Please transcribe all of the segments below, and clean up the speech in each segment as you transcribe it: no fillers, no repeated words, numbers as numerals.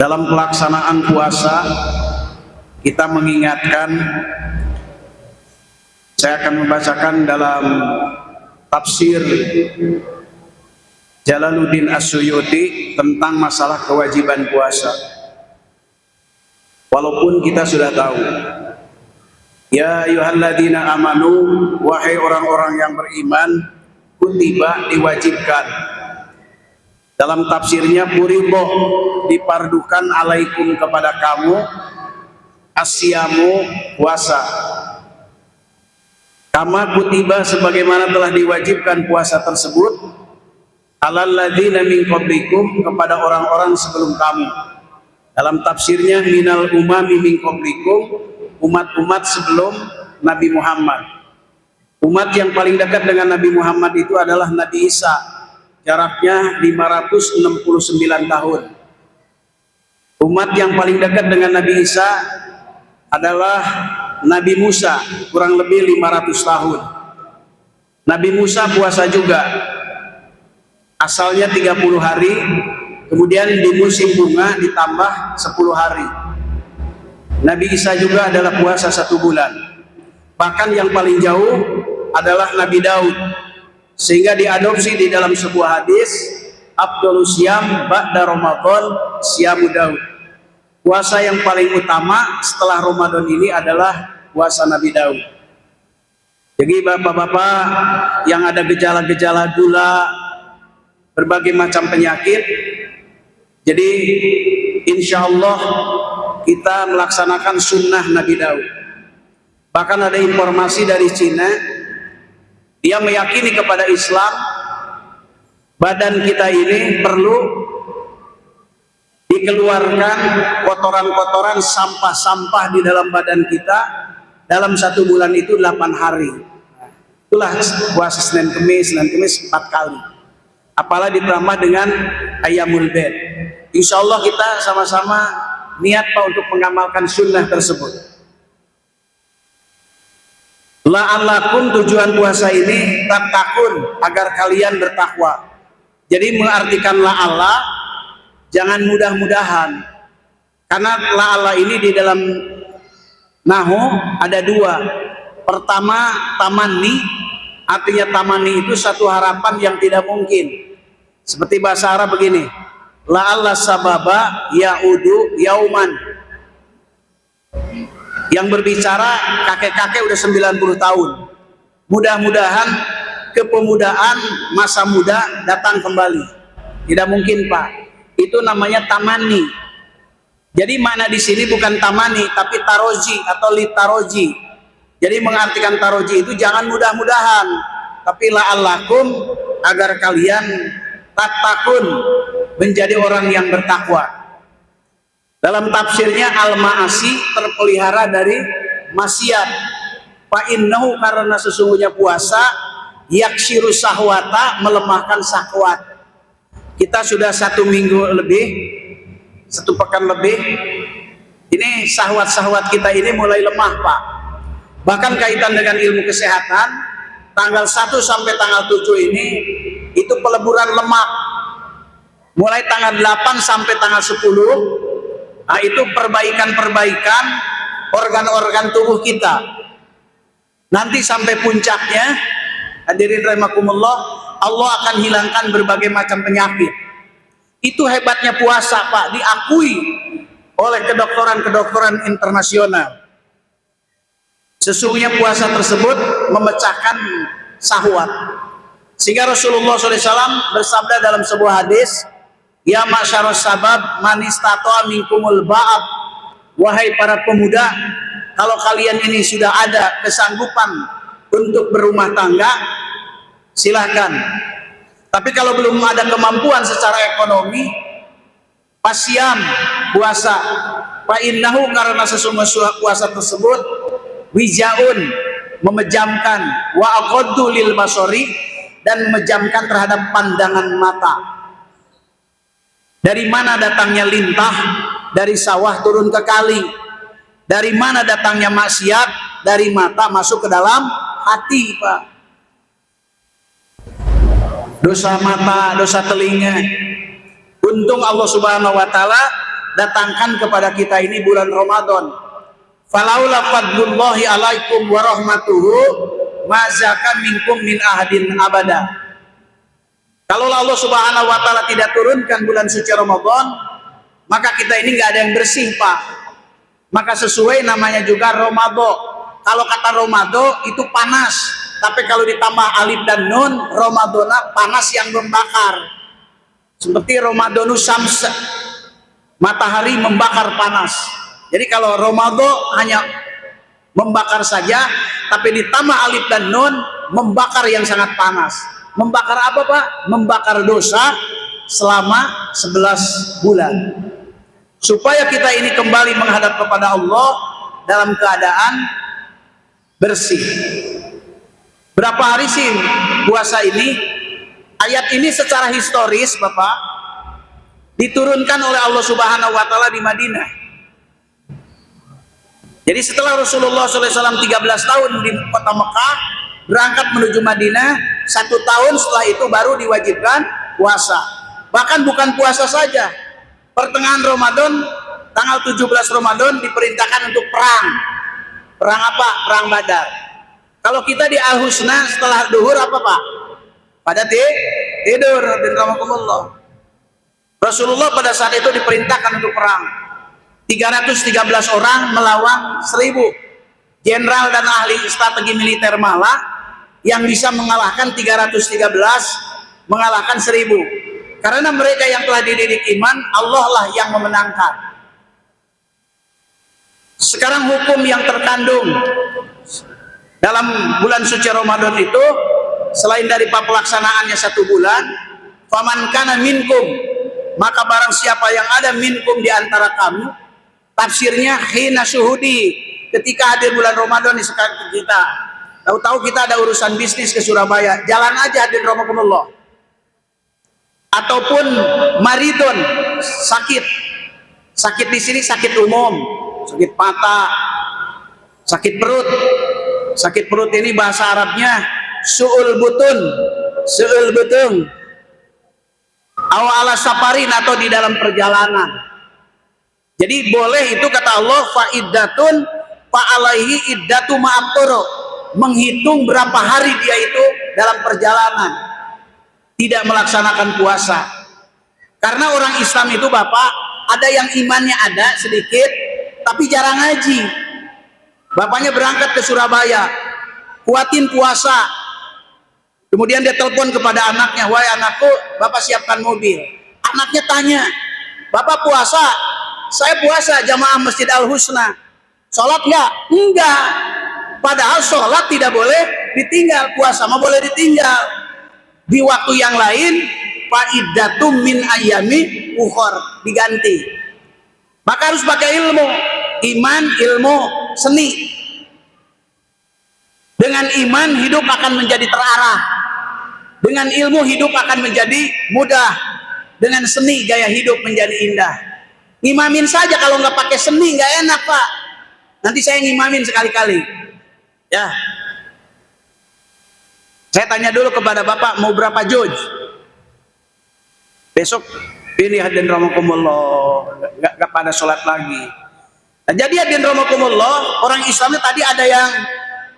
Dalam pelaksanaan puasa kita mengingatkan, saya akan membacakan dalam tafsir Jalaluddin As-Suyuti tentang masalah kewajiban puasa. Walaupun kita sudah tahu, ya ayyuhalladzina amanu, wahai orang-orang yang beriman, kutiba, diwajibkan. Dalam tafsirnya, furido, dipardukan alaikum, kepada kamu, asyamu, puasa. Kama kutiba, sebagaimana telah diwajibkan puasa tersebut, alal ladzina min qablikum, kepada orang-orang sebelum kamu. Dalam tafsirnya, minal umami min qablikum, umat-umat sebelum Nabi Muhammad. Umat yang paling dekat dengan Nabi Muhammad itu adalah Nabi Isa, jaraknya 569 tahun. Umat yang paling dekat dengan Nabi Isa adalah Nabi Musa, kurang lebih 500 tahun. Nabi Musa puasa juga, asalnya 30 hari, kemudian di musim bunga ditambah 10 hari. Nabi Isa juga adalah puasa 1 bulan. Bahkan yang paling jauh adalah Nabi Daud, sehingga diadopsi di dalam sebuah hadis, Abdul Syam ba'da Ramadan Syamu Daud. Puasa yang paling utama setelah Ramadan ini adalah puasa Nabi Daud. Jadi bapak-bapak yang ada gejala-gejala gula, berbagai macam penyakit, jadi insya Allah kita melaksanakan sunnah Nabi Daud. Bahkan ada informasi dari Cina, dia meyakini kepada Islam, badan kita ini perlu dikeluarkan kotoran-kotoran, sampah-sampah di dalam badan kita dalam 1 bulan itu 8 hari. Itulah puasa Senin Kemis 4 kali. Apalah ditambah dengan Ayyamul Bid. Insya Allah kita sama-sama niat Pak untuk mengamalkan sunnah tersebut. La'allakum, tujuan puasa ini tattaqun, agar kalian bertakwa. Jadi mengartikan la'alla, jangan mudah-mudahan. Karena la'alla ini di dalam Nahu ada 2. Pertama, tamanni, artinya tamanni itu satu harapan yang tidak mungkin. Seperti bahasa Arab begini, la'alla sababa ya'udu yauman. Yang berbicara kakek-kakek udah 90 tahun. Mudah-mudahan kepemudaan, masa muda datang kembali. Tidak mungkin Pak. Itu namanya tamani. Jadi makna di sini bukan tamani, tapi taroji atau litaroji. Jadi mengartikan taroji itu jangan mudah-mudahan, tapi la'allakum, agar kalian tattaqun, menjadi orang yang bertakwa. Dalam tafsirnya, al-ma'asi, terpelihara dari maksiat. Fa innahu, karena sesungguhnya puasa, yaksiru sahwata, melemahkan syahwat. Kita sudah 1 minggu lebih, 1 pekan lebih, ini syahwat-syahwat kita ini mulai lemah Pak. Bahkan kaitan dengan ilmu kesehatan, tanggal 1 sampai tanggal 7 ini itu peleburan lemak. Mulai tanggal 8 sampai tanggal 10, nah itu perbaikan-perbaikan organ-organ tubuh kita. Nanti sampai puncaknya, hadirin rahimakumullah, Allah akan hilangkan berbagai macam penyakit. Itu hebatnya puasa Pak, diakui oleh kedokteran-kedokteran internasional. Sesungguhnya puasa tersebut memecahkan syahwat. Sehingga Rasulullah SAW bersabda dalam sebuah hadis, ya masyarus sabab manistato'a minkumul ba'ab, wahai para pemuda, kalau kalian ini sudah ada kesanggupan untuk berumah tangga, silahkan. Tapi kalau belum ada kemampuan secara ekonomi, pasyam, puasa. Fa innahu, karena sesungguhnya puasa tersebut wijaun, memejamkan, wa aqaddu lil basari, dan memejamkan terhadap pandangan mata. Dari mana datangnya lintah? Dari sawah turun ke kali. Dari mana datangnya maksiat? Dari mata masuk ke dalam hati Pak. Dosa mata, dosa telinga. Untung Allah Subhanahu wa Ta'ala datangkan kepada kita ini bulan Ramadan. Falaula fadlullahi alaikum wa rahmatuhu ma zaka minkum min ahadin abada. Kalau Allah Subhanahu wa taala tidak turunkan bulan suci Ramadan, maka kita ini nggak ada yang bersih, Pak. Maka sesuai namanya juga Romado. Kalau kata Romado itu panas, tapi kalau ditambah alif dan nun, Romadona panas yang membakar. Seperti Romadonus Syams, matahari membakar panas. Jadi kalau Romado hanya membakar saja, tapi ditambah alif dan nun, membakar yang sangat panas. Membakar apa, Pak? Membakar dosa selama 11 bulan. Supaya kita ini kembali menghadap kepada Allah dalam keadaan bersih. Berapa hari sih puasa ini? Ayat ini secara historis, Bapak, diturunkan oleh Allah Subhanahu wa taala di Madinah. Jadi setelah Rasulullah SAW 13 tahun di kota Mekah, berangkat menuju Madinah, 1 tahun setelah itu baru diwajibkan puasa. Bahkan bukan puasa saja, pertengahan Ramadan, tanggal 17 Ramadan diperintahkan untuk perang. Perang apa? Perang Badar. Kalau kita di Al-Husna setelah duhur apa, Pak? Pada tidur. Rasulullah pada saat itu diperintahkan untuk perang. 313 orang melawan 1000 jenderal dan ahli strategi militer malah yang bisa mengalahkan 313 mengalahkan 1000. Karena mereka yang telah dididik iman, Allah lah yang memenangkan. Sekarang hukum yang terkandung dalam bulan suci Ramadan itu, selain dari pelaksanaannya 1 bulan, faman kana minkum, maka barang siapa yang ada minkum di antara kamu, tafsirnya hina syuhudi, ketika hadir bulan Ramadan di sekitar kita. Tahu-tahu kita ada urusan bisnis ke Surabaya, jalan aja hadir Ramadan. Ataupun maridon, sakit di sini sakit umum, sakit patah, sakit perut. Sakit perut ini bahasa Arabnya su'ul butun, awala safarin, atau di dalam perjalanan. Jadi boleh itu kata Allah, fa'iddatun fa'alaihi iddatu ma'abtoro, menghitung berapa hari dia itu dalam perjalanan tidak melaksanakan puasa. Karena orang Islam itu, Bapak, ada yang imannya ada sedikit tapi jarang ngaji. Bapaknya berangkat ke Surabaya, kuatin puasa. Kemudian dia telepon kepada anaknya, wahai anakku, Bapak siapkan mobil. Anaknya tanya, Bapak puasa? Saya puasa, jamaah Masjid Al-Husna. Sholat nggak? Enggak. Padahal sholat tidak boleh ditinggal, puasa mah boleh ditinggal. Di waktu yang lain, fa'iddatum min ayami ukhor, diganti. Maka harus pakai ilmu, iman, ilmu, seni. Dengan iman hidup akan menjadi terarah, dengan ilmu hidup akan menjadi mudah, dengan seni gaya hidup menjadi indah. Ngimamin saja kalau nggak pakai seni nggak enak, Pak. Nanti saya ngimamin sekali-kali ya. Saya tanya dulu kepada Bapak, mau berapa juz besok? Ini hadirin rahimakumullah, nggak pada sholat lagi. Nah, jadi hadirin rahimakumullah, orang Islamnya tadi ada yang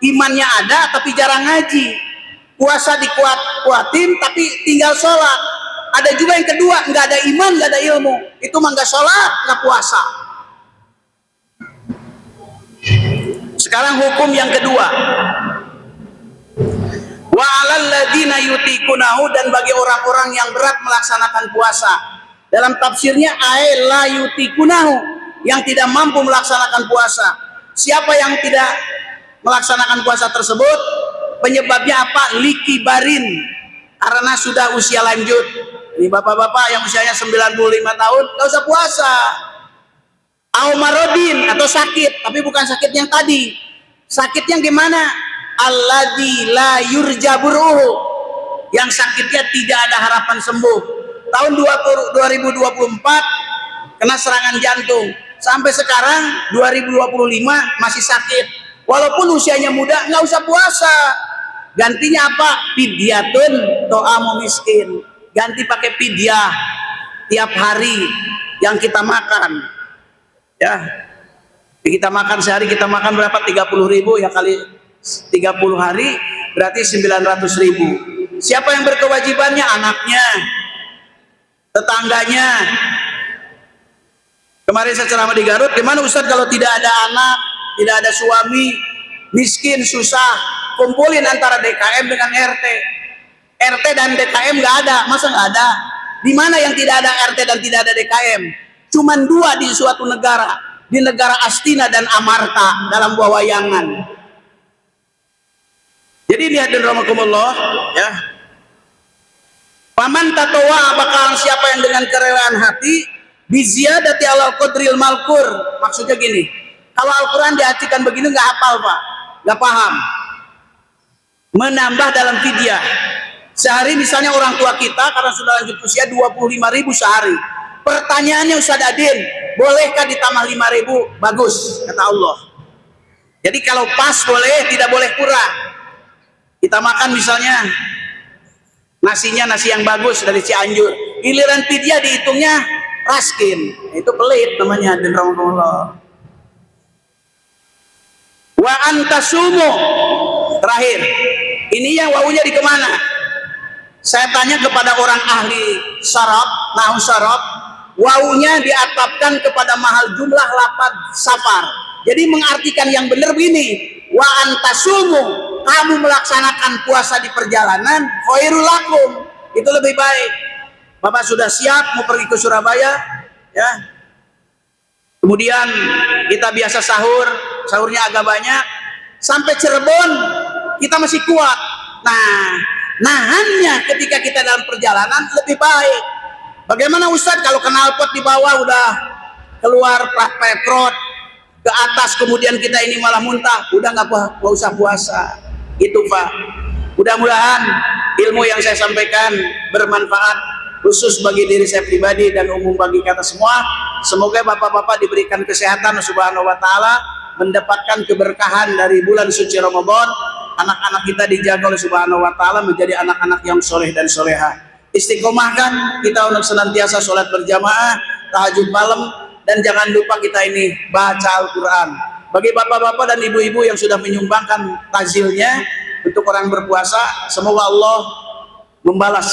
imannya ada tapi jarang ngaji, puasa dikuatin tapi tinggal sholat. Ada juga yang kedua, nggak ada iman, nggak ada ilmu, itu mah nggak sholat, nggak puasa. Sekarang hukum yang kedua, wa 'alal ladzina yutiqunahu, dan bagi orang-orang yang berat melaksanakan puasa. Dalam tafsirnya ay la yutiqunahu, yang tidak mampu melaksanakan puasa. Siapa yang tidak melaksanakan puasa tersebut, penyebabnya apa? Likibarin, karena sudah usia lanjut. Ini bapak-bapak yang usianya 95 tahun nggak usah puasa. Aumarodin, atau sakit, tapi bukan sakit yang tadi. Sakit yang gimana? Alladzi la yurjaburuhu, yang sakitnya tidak ada harapan sembuh. Tahun 2024 kena serangan jantung, sampai sekarang 2025 masih sakit. Walaupun usianya muda, nggak usah puasa. Gantinya apa? Fidyatun to'amu miskin, ganti pakai fidyah tiap hari yang kita makan. Ya, kita makan sehari, kita makan berapa? 30.000 ya, kali 30 hari berarti 900.000. Siapa yang berkewajibannya? Anaknya, tetangganya. Kemarin saya ceramah di Garut, gimana Ustadz kalau tidak ada anak, tidak ada suami, miskin, susah, kumpulin antara DKM dengan RT. RT dan DKM nggak ada, masa nggak ada? Di mana yang tidak ada RT dan tidak ada DKM? Cuman dua di suatu negara, di negara Astina dan Amarta dalam buah wayangan. Jadi lihat dan rahmatullah, ya. Paman tatowa, bakal siapa yang dengan kerelaan hati biziyadati alal qadril malkur. Maksudnya gini, kalau Al-Quran diartikan begini nggak hafal Pak, nggak paham. Menambah dalam fidyah. Sehari misalnya orang tua kita karena sudah lanjut usia 25.000 sehari. Pertanyaannya Ustaz Adin, bolehkah ditambah 5.000? Bagus, kata Allah. Jadi kalau pas boleh, tidak boleh kurang. Kita makan misalnya nasinya nasi yang bagus dari Cianjur, giliran fidyah dihitungnya raskin, itu pelit namanya. Dan rahmatullah. Wa antasumu, terakhir ini yang wawunya di kemana? Saya tanya kepada orang ahli syarab, nahu syarab, wawunya diatapkan kepada mahal jumlah lafaz safar. Jadi mengartikan yang benar begini, wa antasumu, kamu melaksanakan puasa di perjalanan, khairul lakum, itu lebih baik. Bapak sudah siap mau pergi ke Surabaya, ya. Kemudian kita biasa sahur, sahurnya agak banyak, sampai Cirebon kita masih kuat. Nah, nahannya ketika kita dalam perjalanan lebih baik. Bagaimana Ustadz kalau knalpot di bawah udah keluar petrot ke atas, kemudian kita ini malah muntah, udah nggak usah puasa. Itu Pak. Mudah-mudahan ilmu yang saya sampaikan bermanfaat khusus bagi diri saya pribadi dan umum bagi kita semua. Semoga bapak-bapak diberikan kesehatan subhanahu wa ta'ala, mendapatkan keberkahan dari bulan suci Ramadan. Anak-anak kita dijaga oleh subhanahu wa ta'ala menjadi anak-anak yang soleh dan soleha. Istiqomahkan kita untuk senantiasa sholat berjamaah, tahajud malam, dan jangan lupa kita ini baca Al-Quran. Bagi bapak-bapak dan ibu-ibu yang sudah menyumbangkan takjilnya untuk orang berpuasa, semoga Allah membalas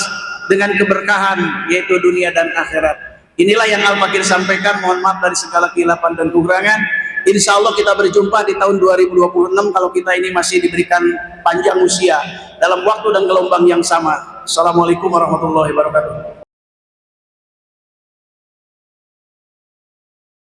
dengan keberkahan yaitu dunia dan akhirat. Inilah yang Al-Fakir sampaikan. Mohon maaf dari segala kehilapan dan kekurangan. Insya Allah kita berjumpa di tahun 2026 kalau kita ini masih diberikan panjang usia dalam waktu dan gelombang yang sama. Assalamualaikum warahmatullahi wabarakatuh.